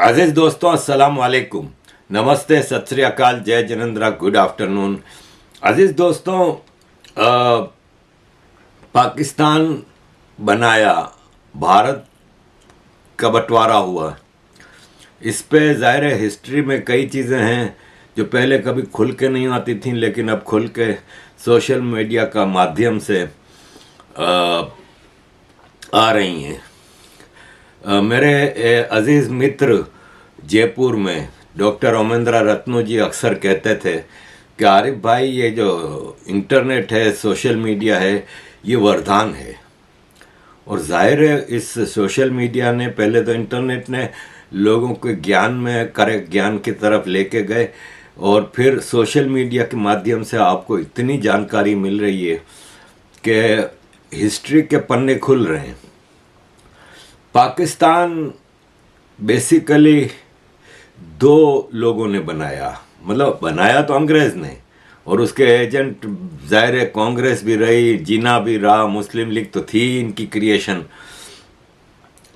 अजीज दोस्तों, अस्सलाम वालेकुम, नमस्ते, सत श्री अकाल, जय जिनेंद्र, गुड आफ्टरनून। अजीज दोस्तों, पाकिस्तान बनाया, भारत का बंटवारा हुआ, इस पे ज़ाहिर है हिस्ट्री में कई चीज़ें हैं जो पहले कभी खुल के नहीं आती थीं, लेकिन अब खुल के सोशल मीडिया का माध्यम से आ रही हैं। मेरे अजीज़ मित्र जयपुर में डॉक्टर ओमेंद्रा रत्नू जी अक्सर कहते थे कि आरिफ भाई, ये जो इंटरनेट है, सोशल मीडिया है, ये वरदान है। और जाहिर है इस सोशल मीडिया ने, पहले तो इंटरनेट ने लोगों को ज्ञान में करेक्ट ज्ञान की तरफ लेके गए, और फिर सोशल मीडिया के माध्यम से आपको इतनी जानकारी मिल रही है कि हिस्ट्री के पन्ने खुल रहे हैं। पाकिस्तान बेसिकली दो लोगों ने बनाया, मतलब बनाया तो अंग्रेज़ ने, और उसके एजेंट ज़ाहिर है कांग्रेस भी रही, जिना भी रहा, मुस्लिम लीग तो थी इनकी क्रिएशन।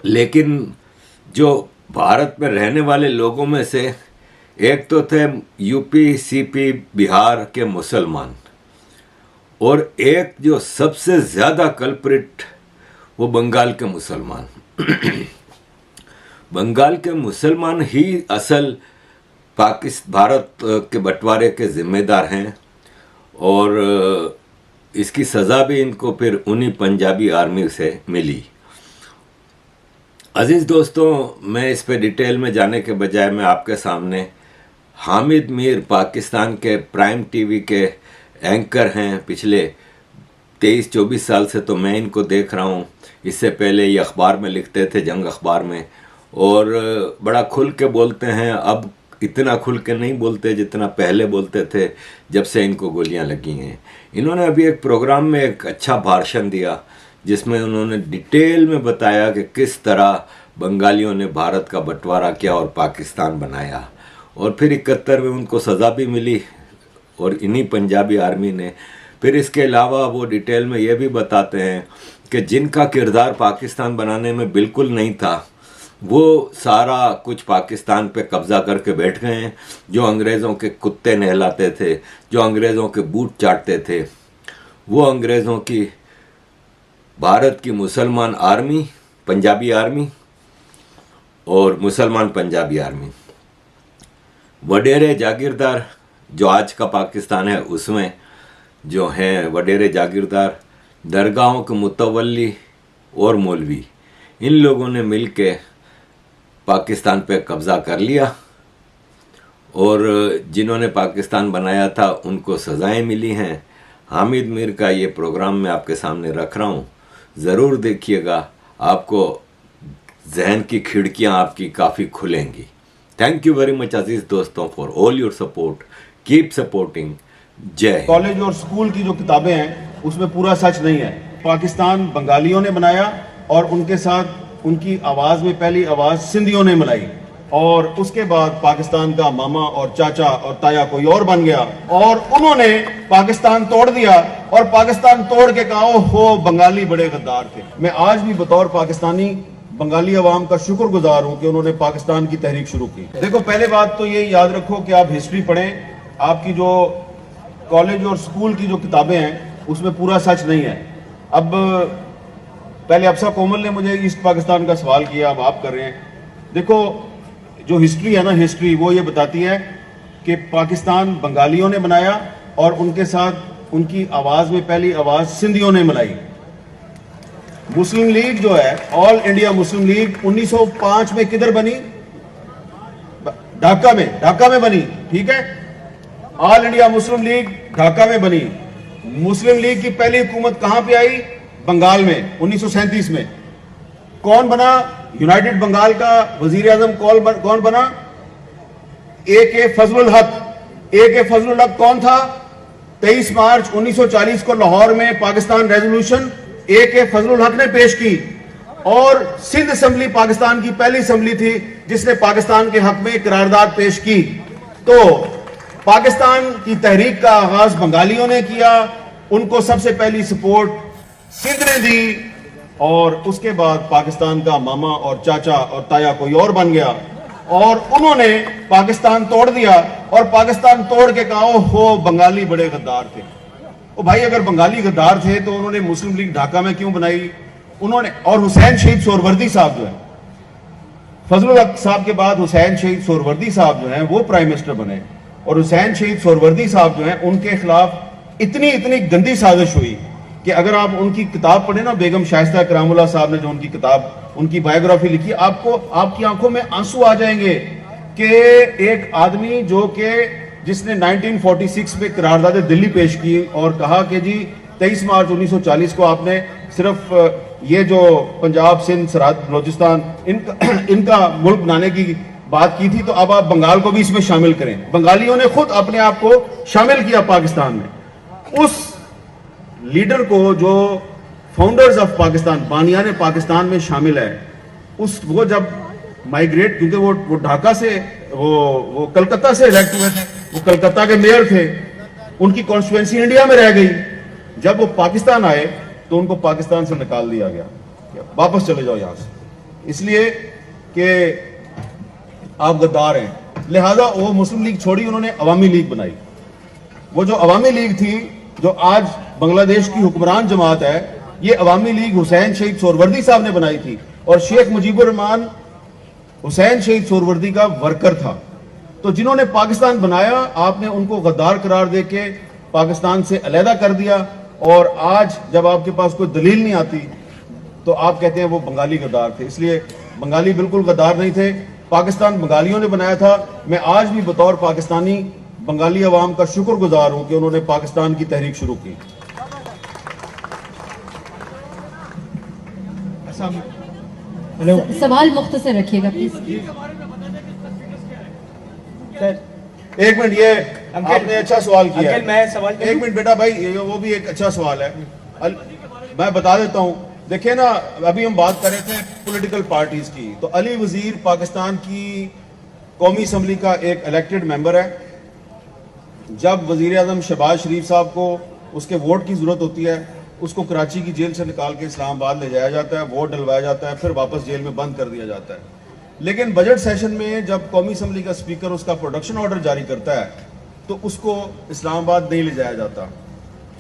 लेकिन जो भारत में रहने वाले लोगों में से एक तो थे यूपी, सीपी, बिहार के मुसलमान, और एक जो सबसे ज़्यादा कल्प्रिट वो बंगाल के मुसलमान। बंगाल के मुसलमान ही असल भारत के बंटवारे के ज़िम्मेदार हैं, और इसकी सज़ा भी इनको फिर उन्हीं पंजाबी आर्मी से मिली। अजीज़ दोस्तों, मैं इस पे डिटेल में जाने के बजाय मैं आपके सामने हामिद मीर, पाकिस्तान के प्राइम टीवी के एंकर हैं, पिछले 23-24 साल से तो मैं इनको देख रहा हूँ। इससे पहले ये अखबार में लिखते थे, जंग अखबार में, और बड़ा खुल के बोलते हैं। अब इतना खुल के नहीं बोलते जितना पहले बोलते थे जब से इनको गोलियां लगी हैं। इन्होंने अभी एक प्रोग्राम में एक अच्छा भाषण दिया जिसमें उन्होंने डिटेल में बताया कि किस तरह बंगालियों ने भारत का बंटवारा किया और पाकिस्तान बनाया, और फिर 71 में उनको सज़ा भी मिली, और इन्हीं पंजाबी आर्मी ने। फिर इसके अलावा वो डिटेल में ये भी बताते हैं कि जिनका किरदार पाकिस्तान बनाने में बिल्कुल नहीं था, वो सारा कुछ पाकिस्तान पे कब्ज़ा करके बैठ गए हैं। जो अंग्रेज़ों के कुत्ते नहलाते थे, जो अंग्रेज़ों के बूट चाटते थे, वो अंग्रेज़ों की भारत की मुसलमान आर्मी, पंजाबी आर्मी और मुसलमान पंजाबी आर्मी, वडेरे जागीरदार जो आज का पाकिस्तान है उसमें जो हैं वडेरे जागीरदार, दरगाहों के मुतवल्ली और मौलवी, इन लोगों ने मिल के पाकिस्तान पे कब्ज़ा कर लिया, और जिन्होंने पाकिस्तान बनाया था उनको सज़ाएं मिली हैं। हामिद मीर का ये प्रोग्राम मैं आपके सामने रख रहा हूँ, ज़रूर देखिएगा, आपको जहन की खिड़कियाँ आपकी काफ़ी खुलेंगी। थैंक यू वेरी मच अजीज़ दोस्तों for all your support, keep supporting. जय। कॉलेज और स्कूल की जो किताबें हैं उसमें पूरा सच नहीं है। पाकिस्तान बंगालियों ने बनाया, और उनके साथ उनकी आवाज़ में पहली आवाज़ सिंधियों ने मिलाई, और उसके बाद पाकिस्तान का मामा और चाचा और ताया कोई और बन गया, और उन्होंने पाकिस्तान तोड़ दिया, और पाकिस्तान तोड़ के कहा हो बंगाली बड़े गद्दार थे। मैं आज भी बतौर पाकिस्तानी बंगाली अवाम का शुक्रगुजार हूं कि उन्होंने पाकिस्तान की तहरीक शुरू की। देखो, पहले बात तो ये याद रखो कि आप हिस्ट्री पढ़ें, आपकी जो कॉलेज और स्कूल की जो किताबें हैं उसमें पूरा सच नहीं है। अब पहले अफसा कोमल ने मुझे ईस्ट पाकिस्तान का सवाल किया, अब आप कर रहे हैं। देखो, जो हिस्ट्री है ना, हिस्ट्री वो ये बताती है कि पाकिस्तान बंगालियों ने बनाया, और उनके साथ उनकी आवाज़ में पहली आवाज़ सिंधियों ने मिलाई। मुस्लिम लीग जो है, ऑल इंडिया मुस्लिम लीग 1905 में किधर बनी? ढाका में बनी, ठीक है। All India Muslim league Dhaka में बनी। मुस्लिम लीग की पहली हुकूमत कहां पे आई? बंगाल में 1937 में। कौन बना यूनाइटेड बंगाल का वजीर आजम? कौन बना? ए.के. फजलुल हक। ए.के. फजलुल हक कौन था? 23 मार्च 1940 को लाहौर में पाकिस्तान रेजोल्यूशन ए.के. फजलुल हक ने पेश की, और सिंध असेंबली पाकिस्तान की पहली असेंबली थी जिसने पाकिस्तान के हक में करारदाद पेश की। तो पाकिस्तान की तहरीक का आगाज बंगालियों ने किया, उनको सबसे पहली सपोर्ट सिंध ने दी, और उसके बाद पाकिस्तान का मामा और चाचा और ताया कोई और बन गया। और उन्होंने पाकिस्तान तोड़ दिया और पाकिस्तान तोड़ के कहा हो बंगाली बड़े गद्दार थे। ओ भाई, अगर बंगाली गद्दार थे तो उन्होंने मुस्लिम लीग ढाका में क्यों बनाई? उन्होंने, और हुसैन शहीद सोहरवर्दी साहब जो है, फजलुल हक साहब के बाद हुसैन शहीद सोहरवर्दी साहब जो हैं वो प्राइम मिनिस्टर बने, और हुसैन शहीद सोहरवर्दी साहब जो हैं उनके खिलाफ इतनी इतनी गंदी साजिश हुई कि अगर आप उनकी किताब पढ़े ना, बेगम शाइस्ता करामुल्लाह साहब ने जो उनकी किताब, उनकी बायोग्राफी लिखी, आपको आपकी आंखों में आंसू आ जाएंगे कि एक आदमी जो कि जिसने 1946 में करारदाद दिल्ली पेश की और कहा कि जी 23 मार्च 1940 को आपने सिर्फ ये जो पंजाब सिंध सरहद बलोचिस्तान इनका मुल्क बनाने की बात की थी, तो अब आप बंगाल को भी इसमें शामिल करें। बंगालियों ने खुद अपने आप को शामिल किया पाकिस्तान में। उस लीडर को जो फाउंडर्स ऑफ पाकिस्तान, बानियाने पाकिस्तान में शामिल है, वो जब माइग्रेट, क्योंकि वो ढाका से वो कलकत्ता से इलेक्ट हुए थे, वो कलकत्ता के मेयर थे, उनकी कॉन्स्टिट्यूएंसी इंडिया में रह गई। जब वो पाकिस्तान आए तो उनको पाकिस्तान से निकाल दिया गया, वापस चले जाओ यहां से, इसलिए कि आप गद्दार हैं। लिहाजा वो मुस्लिम लीग छोड़ी, उन्होंने अवामी लीग बनाई। वो जो अवामी लीग थी, जो आज बांग्लादेश की हुक्मरान जमात है, ये अवामी लीग हुसैन शहीद सोहरवर्दी साहब ने बनाई थी, और शेख मुजीबुर रहमान हुसैन शहीद सोहरवर्दी का वर्कर था। तो जिन्होंने पाकिस्तान बनाया, आपने उनको गद्दार करार देके पाकिस्तान से अलहदा कर दिया, और आज जब आपके पास कोई दलील नहीं आती तो आप कहते हैं वो बंगाली गद्दार थे। इसलिए बंगाली बिल्कुल गद्दार नहीं थे, पाकिस्तान बंगालियों ने बनाया था। मैं आज भी बतौर पाकिस्तानी बंगाली अवाम का शुक्रगुजार हूं कि उन्होंने पाकिस्तान की तहरीक शुरू की। हेलो, सवाल मुख्तसर रखिएगा प्लीज। सर एक मिनट, ये आपने अच्छा सवाल किया है। मैं सवाल एक मिनट बेटा भाई, वो भी एक अच्छा सवाल है। मैं बता देता हूं। देखिए ना, अभी हम बात कर रहे थे पॉलिटिकल पार्टीज की, तो अली वजीर पाकिस्तान की कौमी असम्बली का एक इलेक्टेड मेंबर है। जब वजीर आजम शहबाज शरीफ साहब को उसके वोट की जरूरत होती है, उसको कराची की जेल से निकाल के इस्लामाबाद ले जाया जाता है, वोट डलवाया जाता है, फिर वापस जेल में बंद कर दिया जाता है। लेकिन बजट सेशन में जब कौमी असम्बली का स्पीकर उसका प्रोडक्शन ऑर्डर जारी करता है, तो उसको इस्लामाबाद नहीं ले जाया जाता।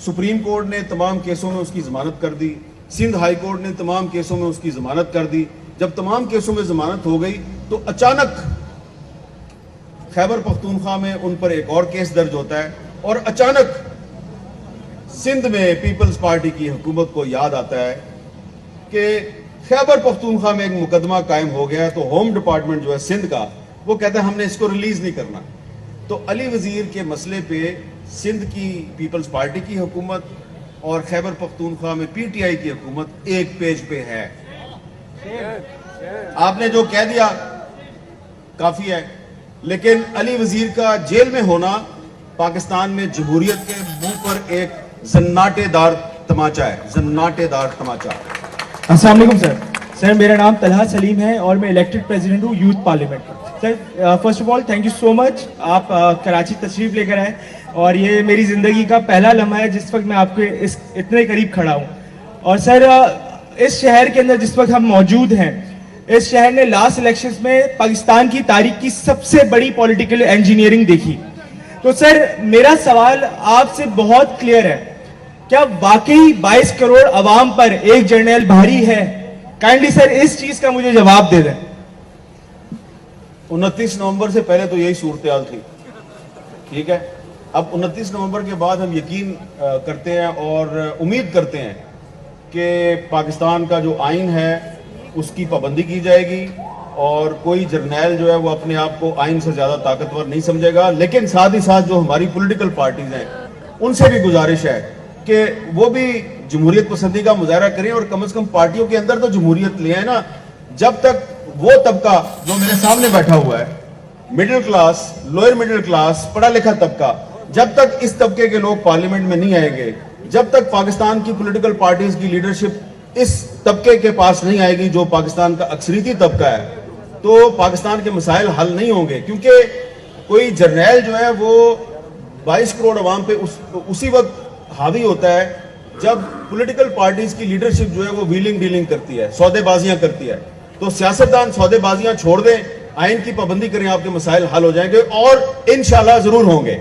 सुप्रीम कोर्ट ने तमाम केसों में उसकी जमानत कर दी, सिंध हाई कोर्ट ने तमाम केसों में उसकी जमानत कर दी। जब तमाम केसों में जमानत हो गई तो अचानक खैबर पख्तूनख्वा में उन पर एक और केस दर्ज होता है, और अचानक सिंध में पीपल्स पार्टी की हुकूमत को याद आता है कि खैबर पख्तूनख्वा में एक मुकदमा कायम हो गया है, तो होम डिपार्टमेंट जो है सिंध का, वो कहता है हमने इसको रिलीज नहीं करना। तो अली वजीर के मसले पे सिंध की पीपल्स पार्टी की हुकूमत और खैबर पख्तूनख्वा में पीटीआई की हुकूमत एक पेज पे है। आपने जो कह दिया काफी है, लेकिन अली वजीर का जेल में होना पाकिस्तान में जमहूरियत के मुंह पर एक जन्नाटेदार तमाचा है, जन्नाटेदार तमाचा। अस्सलाम वालेकुम सर। सर मेरा नाम तलहा सलीम है और मैं इलेक्टेड प्रेसिडेंट हूँ यूथ पार्लियामेंट का। Sir first of all thank you so much, आप कराची तशरीफ लेकर आए, और ये मेरी ज़िंदगी का पहला लम्हा है जिस वक्त मैं आपके इस इतने करीब खड़ा हूँ। और सर इस शहर के अंदर जिस वक्त हम मौजूद हैं, इस शहर ने लास्ट इलेक्शंस में पाकिस्तान की तारीख की सबसे बड़ी पॉलिटिकल इंजीनियरिंग देखी। तो सर मेरा सवाल आपसे बहुत क्लियर है, क्या वाकई 22 करोड़ अवाम पर एक जर्नल भारी है? काइंडली सर इस चीज का मुझे जवाब दे दें। 29 नवंबर से पहले तो यही सूरत हाल थी, ठीक है। अब 29 नवंबर के बाद हम यकीन करते हैं और उम्मीद करते हैं कि पाकिस्तान का जो आइन है उसकी पाबंदी की जाएगी, और कोई जर्नैल जो है वो अपने आप को आइन से ज़्यादा ताकतवर नहीं समझेगा। लेकिन साथ ही साथ जो हमारी पॉलिटिकल पार्टीज हैं उनसे भी गुजारिश है कि वो भी जमहूरियत पसंदी का मुजाहरा करें, और कम से कम पार्टियों के अंदर तो जमहूरियत ले आए ना। जब तक वो तबका जो मेरे सामने बैठा हुआ है, middle class, lower middle class, पढ़ा लिखा तबका, जब तक इस तबके के लोग पार्लियामेंट में नहीं आएंगे, जब तक पाकिस्तान की पॉलिटिकल पार्टीज की लीडरशिप इस तबके के पास नहीं आएगी जो पाकिस्तान का अक्सरियती तबका है, तो पाकिस्तान के मसाइल हल नहीं होंगे। क्योंकि कोई जर्नैल जो है वो 22 करोड़ अवाम पे उसी वक्त हावी होता है जब पॉलिटिकल पार्टीज की लीडरशिप जो है वो व्हीलिंग डीलिंग करती है, सौदेबाजियां करती है। तो सियासतदान सौदेबाजियां छोड़ दें आइन की पाबंदी करें, आपके मसाइल हल हो जाएंगे और इंशाल्लाह जरूर होंगे।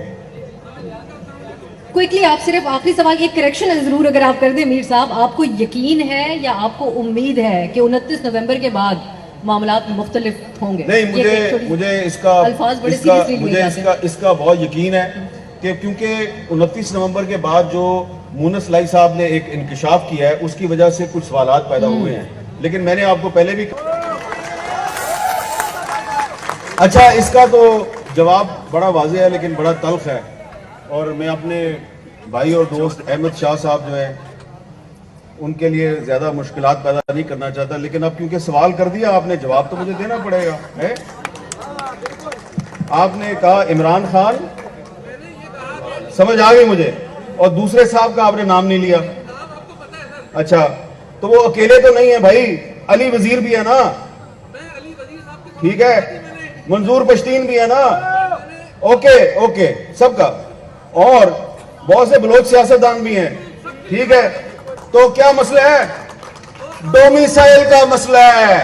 क्विकली आप सिर्फ आखिरी सवाल, एक करेक्शन है जरूर अगर आप कर दें मीर साहब, आपको यकीन है या आपको उम्मीद है कि 29 नवंबर के बाद मामलात मुख्तलिफ होंगे? नहीं, ये मुझे इसका अल्फाज बड़े seriously लिए मुझे जाते हैं। इसका बहुत यकीन है कि क्योंकि 29 नवंबर के बाद जो मुनस लाई साहब ने एक इंकशाफ किया है, उसकी वजह से कुछ सवालात पैदा हुए हैं। लेकिन मैंने आपको पहले भी, अच्छा इसका तो जवाब बड़ा वाज़ेह है लेकिन बड़ा तल्ख है, और मैं अपने भाई और दोस्त अहमद शाह साहब जो है उनके लिए ज्यादा मुश्किलात पैदा नहीं करना चाहता, लेकिन अब क्योंकि सवाल कर दिया आपने, जवाब तो मुझे देना पड़ेगा है। आपने कहा इमरान खान, समझ आ गई मुझे, और दूसरे साहब का आपने नाम नहीं लिया। अच्छा, तो वो अकेले तो नहीं है भाई, अली वजीर भी है ना, ठीक है, मंजूर पश्तीन भी है ना, ओके ओके सबका, और बहुत से बलोच सियासतदान भी हैं, ठीक है। तो क्या मसला है? डोमिसाइल का मसला है।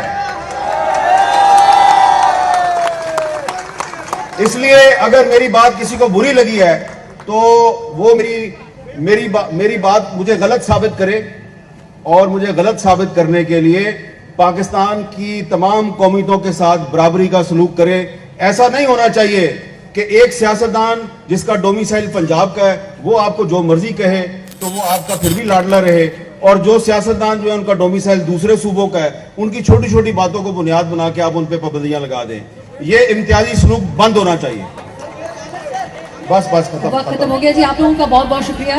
इसलिए अगर मेरी बात किसी को बुरी लगी है तो वो मेरी बात मुझे गलत साबित करे, और मुझे गलत साबित करने के लिए पाकिस्तान की तमाम कौमियतों के साथ बराबरी का सलूक करे। ऐसा नहीं होना चाहिए कि एक सियासतदान जिसका डोमिसाइल पंजाब का है वो आपको जो मर्जी कहे तो वो आपका फिर भी लाडला रहे, और जो सियासतदान जो है उनका डोमिसाइल दूसरे सूबों का है, उनकी छोटी छोटी बातों को बुनियाद बना के आप उन पर पाबंदियां लगा दें। ये इम्तियाजी सलूक बंद होना चाहिए। बस वक्त खत्म हो गया जी, आप लोगों का बहुत बहुत शुक्रिया।